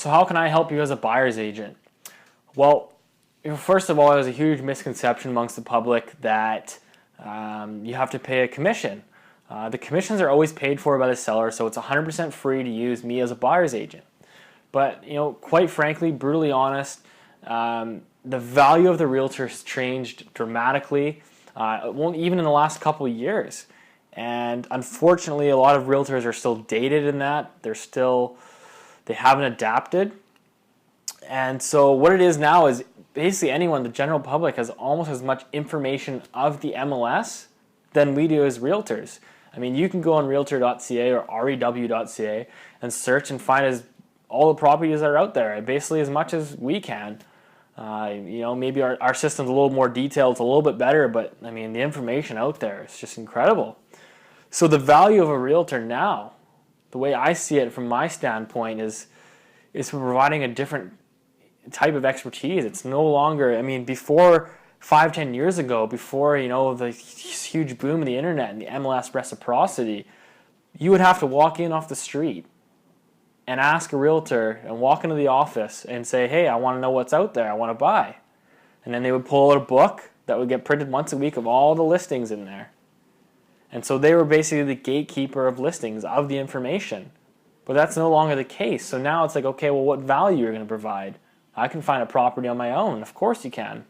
So how can I help you as a buyer's agent? Well, first of all, there's a huge misconception amongst the public that you have to pay a commission. The commissions are always paid for by the seller, so it's 100% free to use me as a buyer's agent. But quite frankly, brutally honest, the value of the realtor has changed dramatically, even in the last couple of years. And unfortunately, a lot of realtors are still dated in that. They haven't adapted. And so what it is now is basically anyone, the general public, has almost as much information of the MLS than we do as realtors. I mean, you can go on realtor.ca or rew.ca and search and find all the properties that are out there, basically as much as we can. Maybe our system's a little more detailed, it's a little bit better, but I mean, the information out there is just incredible. So the value of a realtor now, the way I see it from my standpoint, is providing a different type of expertise. It's no longer, I mean, before 5-10 years ago, before the huge boom of the internet and the MLS reciprocity, you would have to walk in off the street and ask a realtor and walk into the office and say, hey, I want to know what's out there, I want to buy. And then they would pull out a book that would get printed once a week of all the listings in there. And so they were basically the gatekeeper of listings, of the information. But that's no longer the case. So now it's like, okay, well, what value are you going to provide? I can find a property on my own. Of course you can.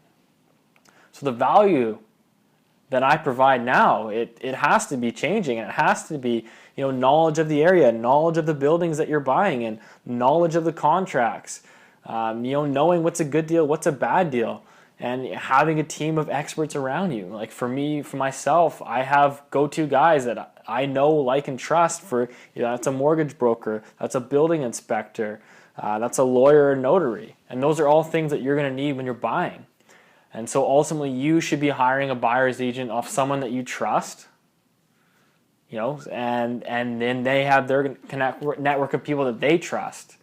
So the value that I provide now, it has to be changing. And it has to be knowledge of the area, knowledge of the buildings that you're buying in, knowledge of the contracts, knowing what's a good deal, what's a bad deal, and having a team of experts around you. Like for myself, I have go-to guys that I know, like, and trust for, that's a mortgage broker, that's a building inspector, that's a lawyer or notary. And those are all things that you're going to need when you're buying. And so ultimately you should be hiring a buyer's agent off someone that you trust, and then they have their network of people that they trust.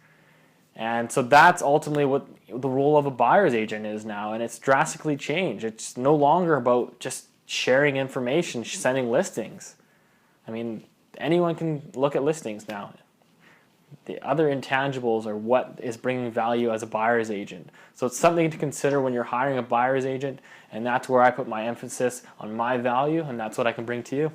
And so that's ultimately what the role of a buyer's agent is now, and it's drastically changed. It's no longer about just sharing information, sending listings. I mean, anyone can look at listings now. The other intangibles are what is bringing value as a buyer's agent. So it's something to consider when you're hiring a buyer's agent, and that's where I put my emphasis on my value, and that's what I can bring to you.